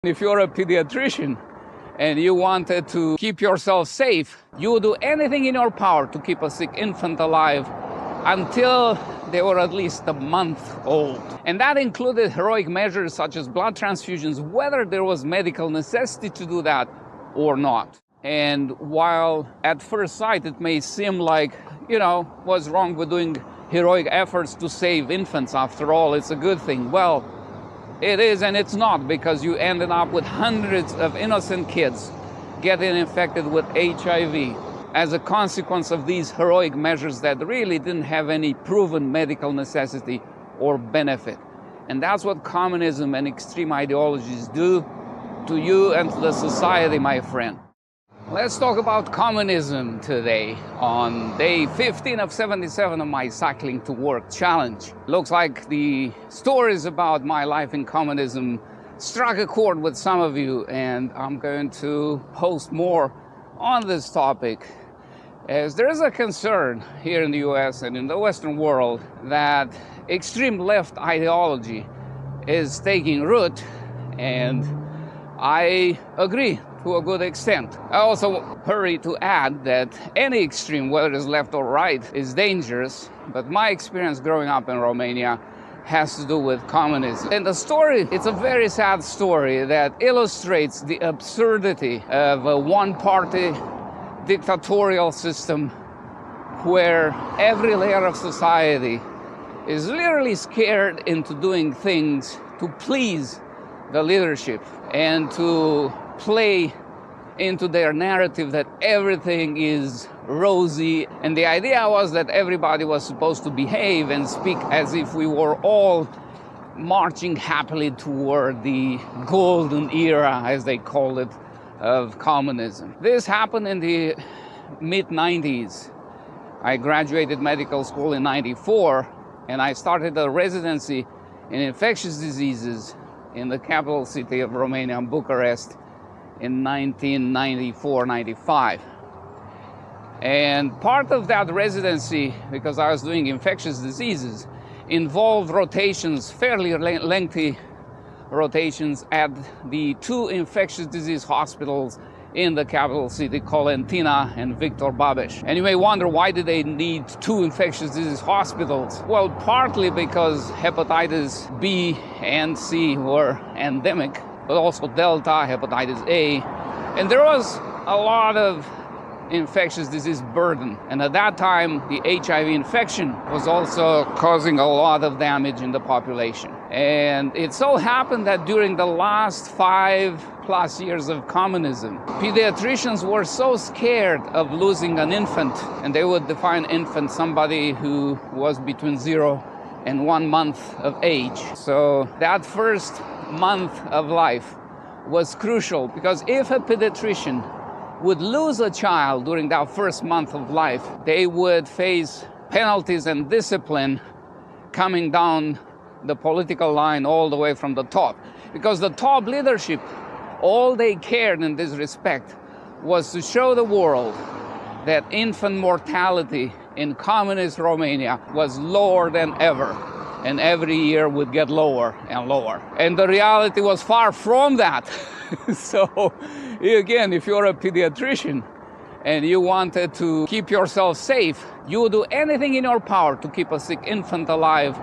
If you're a pediatrician and you wanted to keep yourself safe, you would do anything in your power to keep a sick infant alive until they were at least a month old. And that included heroic measures such as blood transfusions, whether there was medical necessity to do that or not. And while at first sight it may seem like, what's wrong with doing heroic efforts to save infants? After all, it's a good thing. Well, it is and it's not, because you ended up with hundreds of innocent kids getting infected with HIV as a consequence of these heroic measures that really didn't have any proven medical necessity or benefit. And that's what communism and extreme ideologies do to you and to the society, my friend. Let's talk about communism today on day 15 of 77 of my Cycling to Work challenge. Looks like the stories about my life in communism struck a chord with some of you, and I'm going to post more on this topic, as there is a concern here in the US and in the Western world that extreme left ideology is taking root, and I agree to a good extent. I also hurry to add that any extreme, whether it's left or right, is dangerous, but my experience growing up in Romania has to do with communism. And the story, it's a very sad story that illustrates the absurdity of a one-party dictatorial system where every layer of society is literally scared into doing things to please the leadership and to play into their narrative that everything is rosy. And the idea was that everybody was supposed to behave and speak as if we were all marching happily toward the golden era, as they call it, of communism. This happened in the mid-90s. I graduated medical school in '94, and I started a residency in infectious diseases in the capital city of Romania, Bucharest, in 1994-95. And part of that residency, because I was doing infectious diseases, involved rotations, fairly lengthy rotations, at the two infectious disease hospitals in the capital city, Colentina and Victor Babeș. And you may wonder, why did they need two infectious disease hospitals? Well, partly because hepatitis B and C were endemic, but also Delta, hepatitis A, and there was a lot of infectious disease burden. And at that time, the HIV infection was also causing a lot of damage in the population. And it so happened that during the last 5+ years of communism, pediatricians were so scared of losing an infant, and they would define infant somebody who was between 0 and 1 month of age. So that first month of life was crucial, because if a pediatrician would lose a child during that first month of life, they would face penalties and discipline coming down the political line all the way from the top. Because the top leadership, all they cared in this respect was to show the world that infant mortality in communist Romania was lower than ever, and every year would get lower and lower. And the reality was far from that. So again, if you're a pediatrician and you wanted to keep yourself safe, you would do anything in your power to keep a sick infant alive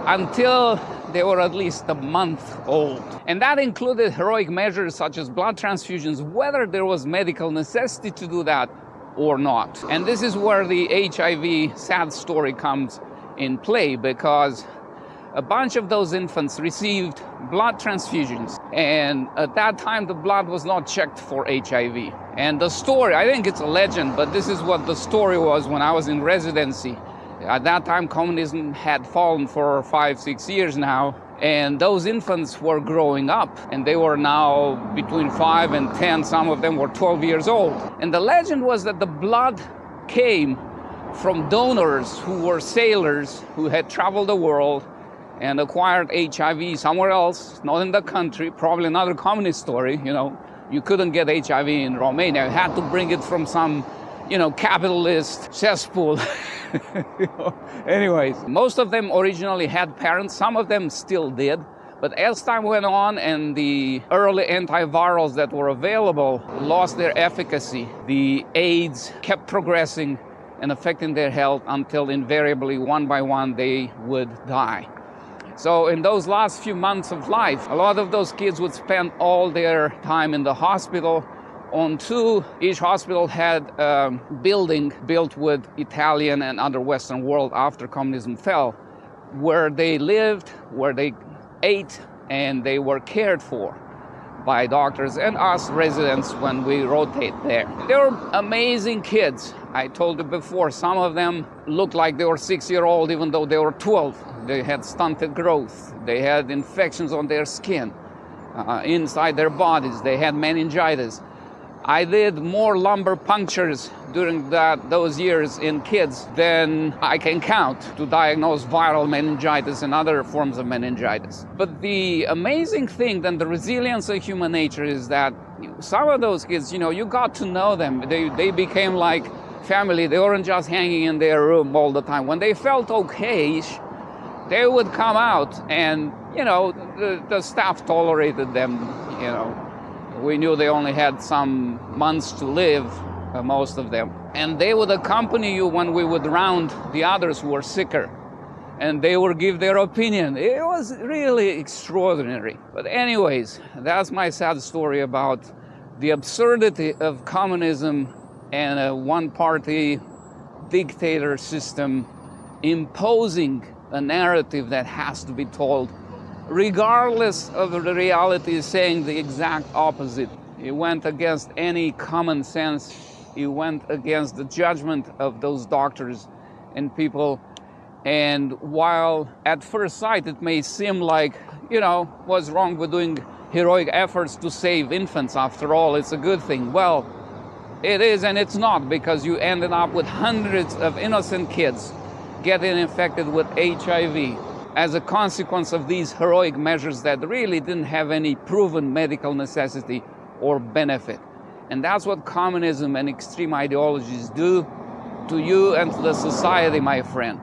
until they were at least a month old. And that included heroic measures such as blood transfusions, whether there was medical necessity to do that or not. And this is where the HIV sad story comes in play, because a bunch of those infants received blood transfusions, and at that time the blood was not checked for HIV. And the story, I think it's a legend, but this is what the story was when I was in residency. At that time, communism had fallen for 5-6 years now, and those infants were growing up, and they were now between 5 and 10, some of them were 12 years old. And the legend was that the blood came from donors who were sailors who had traveled the world and acquired HIV somewhere else, not in the country, probably another communist story. You couldn't get HIV in Romania. You had to bring it from some, capitalist cesspool. Anyways, most of them originally had parents. Some of them still did, But as time went on and the early antivirals that were available lost their efficacy, the AIDS kept progressing and affecting their health until invariably, one by one, they would die. So in those last few months of life, a lot of those kids would spend all their time in the hospital. Each hospital had a building built with Italian and other Western world after communism fell, where they lived, where they ate, and they were cared for by doctors and us residents when we rotate there. They were amazing kids. I told you before, some of them looked like they were 6-year-old even though they were 12. They had stunted growth. They had infections on their skin, inside their bodies. They had meningitis. I did more lumbar punctures during those years in kids than I can count to diagnose viral meningitis and other forms of meningitis. But the amazing thing, then the resilience of human nature, is that some of those kids, you got to know them. They became like family. They weren't just hanging in their room all the time. When they felt okay-ish, they would come out and, the staff tolerated them, We knew they only had some months to live, most of them. And they would accompany you when we would round the others who were sicker. And they would give their opinion. It was really extraordinary. But anyways, that's my sad story about the absurdity of communism and a one-party dictator system imposing a narrative that has to be told, regardless of the reality saying the exact opposite. It went against any common sense. It went against the judgment of those doctors and people. And while at first sight it may seem like, what's wrong with doing heroic efforts to save infants? After all, it's a good thing. Well, it is and it's not, because you ended up with hundreds of innocent kids getting infected with HIV as a consequence of these heroic measures that really didn't have any proven medical necessity or benefit. And that's what communism and extreme ideologies do to you and to the society, my friend.